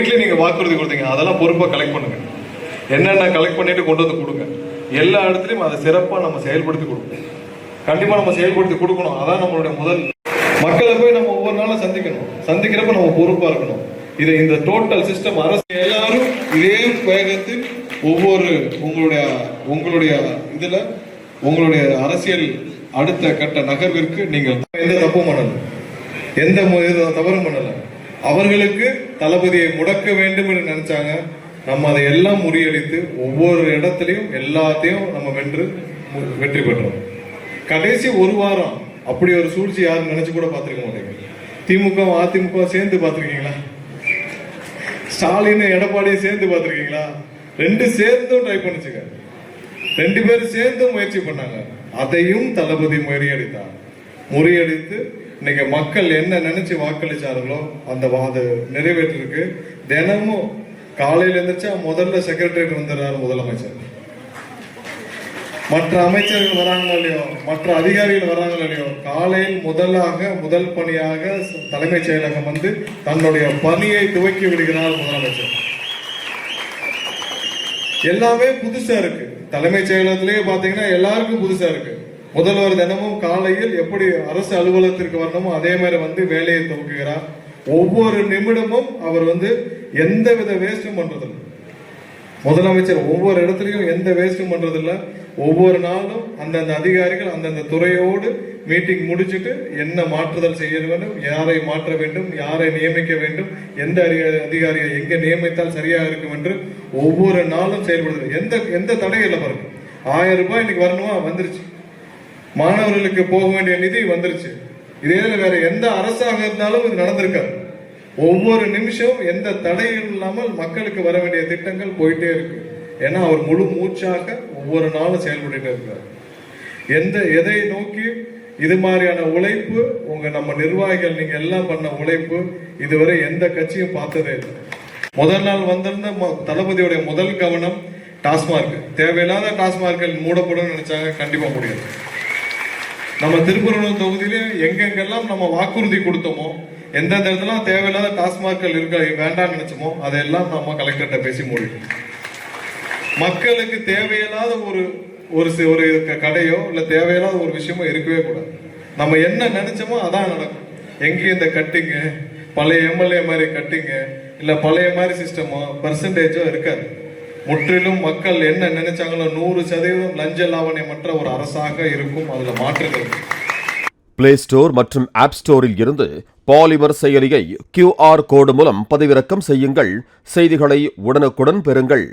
வீட்லயும் நீங்க வாக்குறுதி கொடுத்தீங்க, அதெல்லாம் பொறுப்பா கலெக்ட் பண்ணுங்க. என்னென்ன கலெக்ட் பண்ணிட்டு கொண்டு வந்து கொடுங்க. எல்லா இடத்துலையும் அதை சிறப்பா நம்ம செயல்படுத்தி கொடுக்கணும். கண்டிப்பா நம்ம செயல்படுத்தி கொடுக்கணும். அதான் நம்மளுடைய முதல். மக்களை போய் நம்ம ஒவ்வொரு நாளும் சந்திக்கணும். சந்திக்கிறப்ப நம்ம பொறுப்பா இருக்கணும். இதை இந்த டோட்டல் சிஸ்டம் அரசு எல்லாரும் இதே வேகத்தில் ஒவ்வொரு உங்களுடைய இதுல உங்களுடைய அரசியல் அடுத்த கட்ட நகர்விற்கு நீங்கள் எந்த தப்பும் பண்ணல, எந்த தவறும் பண்ணல. அவர்களுக்கு தளபதியை முடக்க வேண்டும் என்று நினைச்சாங்க. நம்ம அதை எல்லாம் முறியடித்து ஒவ்வொரு இடத்துலையும் எல்லாத்தையும் நம்ம வெற்றி பெற்றோம். கடைசி ஒரு வாரம் அப்படி ஒரு சூழ்ச்சி யாரும் நினைச்சு கூட பார்த்திருக்க மாட்டேங்க. திமுக அதிமுக சேர்ந்து பார்த்திருக்கீங்களா? ஸ்டாலின் எடப்பாடியும் சேர்ந்து பார்த்திருக்கீங்களா? ரெண்டு சேர்ந்தும் ட்ரை பண்ணிச்சுங்க. ரெண்டு பேரும் சேர்ந்தும் முயற்சி பண்ணாங்க. அதையும் தளபதி முறியடித்து இன்னைக்கு மக்கள் என்ன நினைச்சு வாக்களிச்சார்களோ அந்த நிறைவேற்றிருக்கு. தினமும் காலையில இருந்துச்சா முதல்ல செக்ரட்டரியேட் வந்துடுறாரு முதலமைச்சர். மற்ற அமைச்சர்கள் வராங்களோ இல்லையோ, மற்ற அதிகாரிகள் வராங்களோ இல்லையோ, காலையில் முதல் பணியாக தலைமைச் செயலகம் வந்து தன்னுடைய பணியை துவக்கி விடுகிறார் முதலமைச்சர். எல்லாமே புதுசா இருக்கு. தலைமைச் செயலகத்திலேயே பாத்தீங்கன்னா எல்லாருக்கும் புதுசா இருக்கு. முதல்வர் தினமும் காலையில் எப்படி அரசு அலுவலகத்திற்கு வரணுமோ அதே மாதிரி வந்து வேலையை துவக்குகிறார். ஒவ்வொரு நிமிடமும் அவர் வந்து எந்த வித வேஸ்டும் பண்றதில்லை. முதலமைச்சர் ஒவ்வொரு இடத்துலையும் எந்த வேஸ்டும் பண்றதில்லை. ஒவ்வொரு நாளும் அந்தந்த அதிகாரிகள் அந்தந்த துறையோடு மீட்டிங் முடிச்சுட்டு என்ன மாற்றுதல் செய்ய வேண்டும், யாரை மாற்ற வேண்டும், யாரை நியமிக்க வேண்டும், எந்த அதிகாரியை எங்க நியமித்தால் சரியாக இருக்கும் என்று ஒவ்வொரு நாளும் செயல்படுது. எந்த தடையும் இல்லை பாருங்க. 1000 ரூபாய் இன்னைக்கு வரணுமா, வந்துருச்சு. மாணவர்களுக்கு போக வேண்டிய நிதி வந்துருச்சு. இதே வேற எந்த அரசாக இருந்தாலும் இது நடந்திருக்காது. ஒவ்வொரு நிமிஷம் எந்த தடையும் இல்லாமல் மக்களுக்கு வர வேண்டிய திட்டங்கள் போயிட்டே இருக்கு. ஏன்னா அவர் முழு மூச்சாக ஒவ்வொரு நாளும் செயல்பட்டு இருக்கிறார். எதை நோக்கி இது மாதிரியான உழைப்பு நம்ம நிர்வாகிகள் நீங்க எல்லாம் பண்ண உழைப்பு இதுவரை எந்த கட்சியும் பார்த்ததே இல்லை. முதல் நாள் வந்திருந்த தளபதியுடைய முதல் கவனம் டாஸ்மார்க். தேவையில்லாத டாஸ்மார்க்கள் மூடப்படும் நினைச்சாங்க. கண்டிப்பா முடியாது. நம்ம திருப்பூர் தொகுதியில எங்கெங்கெல்லாம் நம்ம வாக்குறுதி கொடுத்தோமோ, எந்தெந்த இடத்துல தேவையில்லாத டாஸ்மார்க்கள் வேண்டாம்னு நினைச்சோமோ அதெல்லாம் நம்ம கலெக்டர்கிட்ட பேசி முடியும். மக்களுக்கு தேவையில்லாத ஒரு கடையோ இல்ல தேவையில்லாத ஒரு விஷயமோ இருக்கவே கூடாது. நம்ம என்ன நினைச்சோமோ அதான் நடக்கும். எங்கேயும் இந்த கட்டிங்க பழைய எம்எல்ஏ மாதிரி கட்டிங்க இல்ல பழைய மாதிரி சிஸ்டமோ பெர்சன்டேஜோ இருக்காது. முற்றிலும் மக்கள் என்ன நினைச்சாங்களோ 100% லஞ்ச லாவண்யமற்ற ஒரு அரசாக இருக்கும். அதுல மாற்றுகிறது. பிளே ஸ்டோர் மற்றும் ஆப் ஸ்டோரில் இருந்து பாலிமர் செயலியை QR கோடு மூலம் பதிவிறக்கம் செய்யுங்கள். செய்திகளை உடனுக்குடன் பெறுங்கள்.